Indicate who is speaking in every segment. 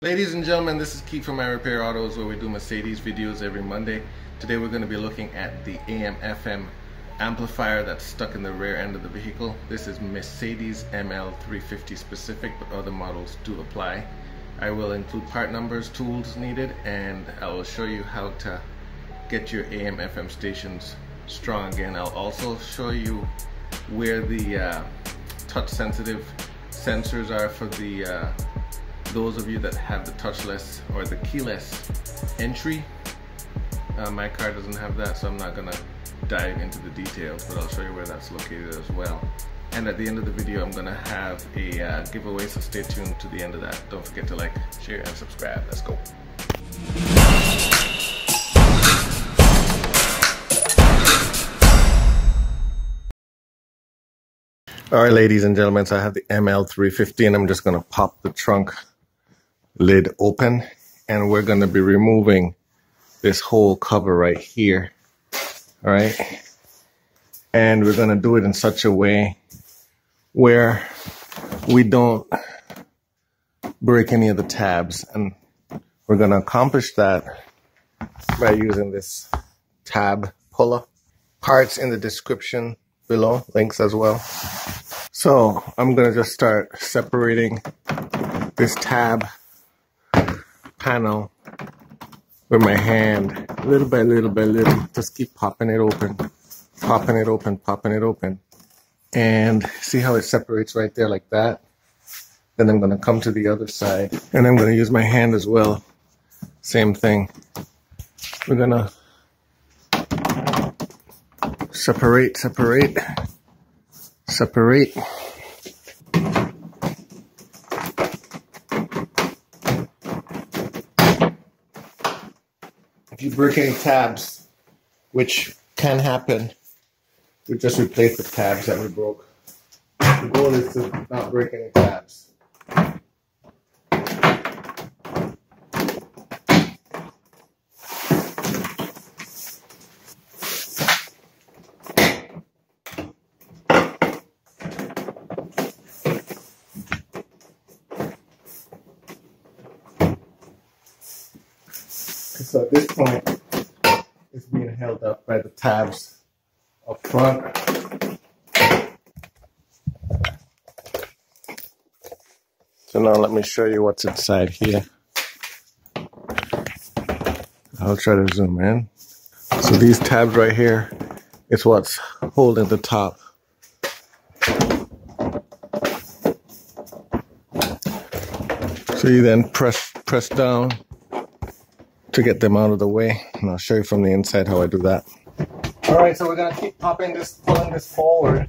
Speaker 1: Ladies and gentlemen, this is Keith from My Repair Autos, where we do Mercedes videos every Monday. Today we're going to be looking at the AM/FM amplifier that's stuck in the rear end of the vehicle. This is Mercedes ML350 specific, but other models do apply. I will include part numbers, tools needed, and I will show you how to get your AM/FM stations strong again. I'll also show you where the touch sensitive sensors are for the those of you that have the touchless or the keyless entry. My car doesn't have that, so I'm not gonna dive into the details, but I'll show you where that's located as well. And at the end of the video, I'm gonna have a giveaway, so stay tuned to the end of that. Don't forget to like, share, and subscribe. Let's go. All right, ladies and gentlemen, so I have the ML350 and I'm just gonna pop the trunk lid open, and we're going to be removing this whole cover right here. All right, and we're going to do it in such a way where we don't break any of the tabs, and we're going to accomplish that by using this tab puller. Parts in the description below, links as well. So I'm going to just start separating this tab panel with my hand, little by little by little. Just keep popping it open, popping it open, popping it open, and see how it separates right there like that. Then I'm going to come to the other side, and I'm going to use my hand as well. Same thing. We're going to separate, separate, separate. If you break any tabs, which can happen, we just replace the tabs that we broke. The goal is to not break any tabs. So at this point, it's being held up by the tabs up front. So now let me show you what's inside here. I'll try to zoom in. So these tabs right here, it's what's holding the top. So you then press down to get them out of the way, and I'll show you from the inside how I do that. All right, so we're gonna keep pulling this forward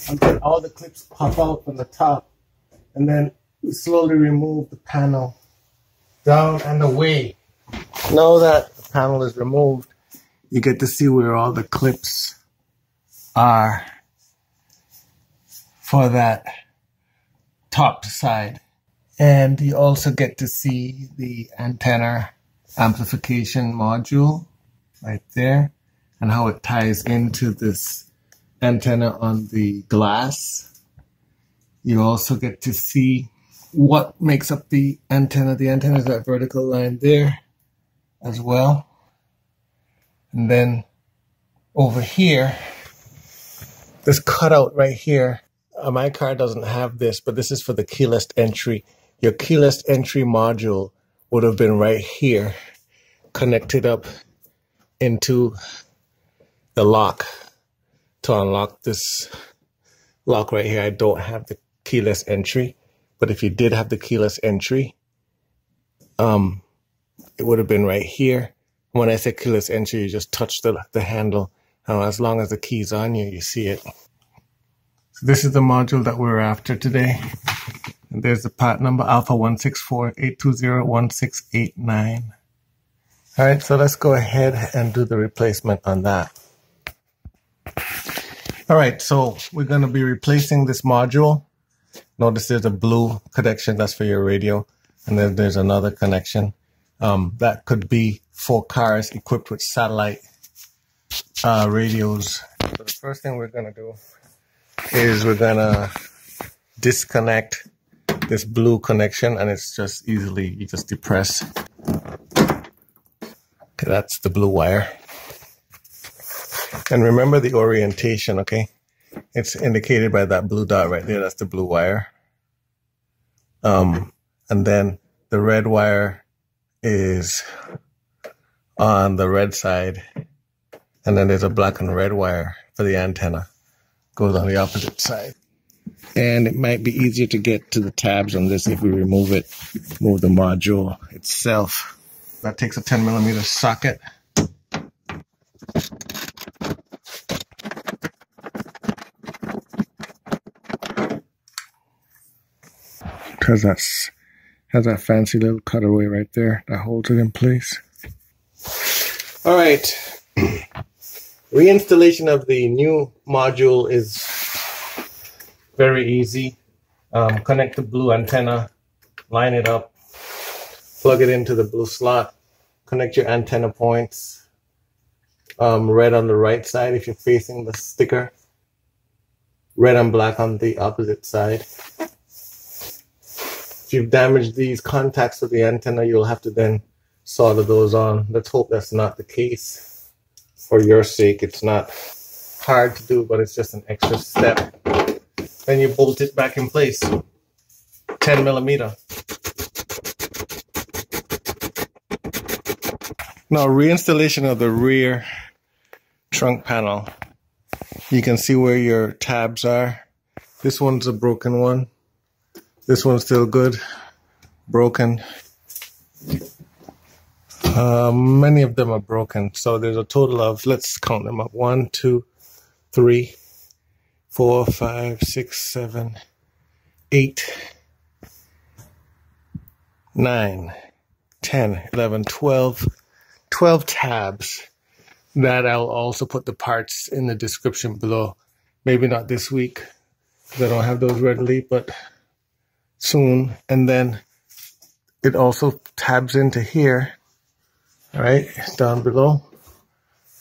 Speaker 1: until all the clips pop out from the top, and then we slowly remove the panel down and away. Now that the panel is removed, you get to see where all the clips are for that top side, and you also get to see the antenna amplification module right there, and how it ties into this antenna on the glass. You also get to see what makes up the antenna. The antenna is that vertical line there as well. And then over here, this cutout right here, my car doesn't have this, but this is for the keyless entry. Your keyless entry module would have been right here, connected up into the lock to unlock this lock right here. I don't have the keyless entry, but if you did have the keyless entry, it would have been right here. When I say keyless entry, you just touch the handle. Now, as long as the key's on you, you see it. So this is the module that we're after today. And there's the part number, Alpha 164-820-1689. All right, so let's go ahead and do the replacement on that. All right, so we're going to be replacing this module. Notice there's a blue connection, that's for your radio. And then there's another connection. That could be for cars equipped with satellite radios. So the first thing we're going to do is we're going to disconnect this blue connection, and it's just easily, you just depress. Okay, that's the blue wire. And remember the orientation, okay? It's indicated by that blue dot right there. That's the blue wire. And then the red wire is on the red side. And then there's a black and red wire for the antenna. Goes on the opposite side. And it might be easier to get to the tabs on this if we remove the module itself. That takes a 10mm socket. Has that fancy little cutaway right there that holds it in place. All right. Reinstallation of the new module is very easy. Connect the blue antenna, line it up, plug it into the blue slot, connect your antenna points. Red on the right side if you're facing the sticker, red and black on the opposite side. If you've damaged these contacts of the antenna, you'll have to then solder those on. Let's hope that's not the case. For your sake, it's not hard to do, but it's just an extra step. Then you bolt it back in place. 10mm. Now, reinstallation of the rear trunk panel. You can see where your tabs are. This one's a broken one. This one's still good. Broken. Many of them are broken. So there's a total of, let's count them up. 1, 2, 3, 4, 5, 6, 7, 8, 9, 10, 11, 12 tabs. That I'll also put the parts in the description below. Maybe not this week, because I don't have those readily, but soon. And then it also tabs into here, all right, down below.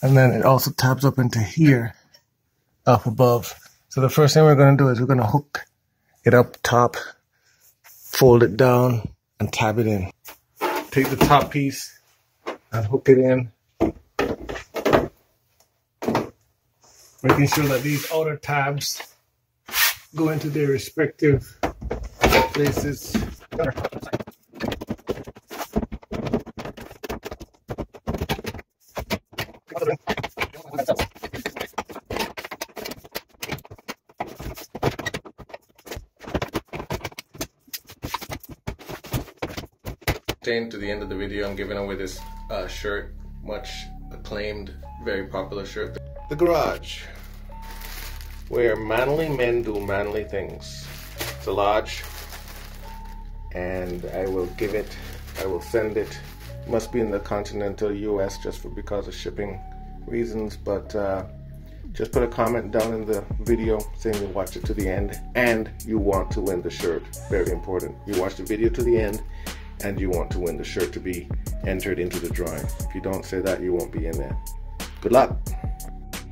Speaker 1: And then it also tabs up into here, up above. So the first thing we're going to do is we're going to hook it up top, fold it down, and tab it in. Take the top piece and hook it in. Making sure that these outer tabs go into their respective places. To the end of the video, I'm giving away this shirt, much acclaimed, very popular shirt. The Garage, where manly men do manly things. It's a large, and I will send it. Must be in the continental US just because of shipping reasons, but just put a comment down in the video saying you watch it to the end and you want to win the shirt. Very important. You watch the video to the end and you want to win the shirt to be entered into the drawing. If you don't say that, you won't be in there. Good luck.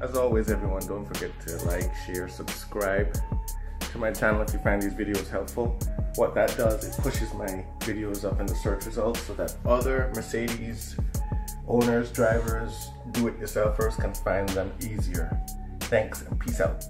Speaker 1: As always, everyone, don't forget to like, share, subscribe to my channel if you find these videos helpful. What that does, it pushes my videos up in the search results so that other Mercedes owners, drivers, do-it-yourselfers can find them easier. Thanks and peace out.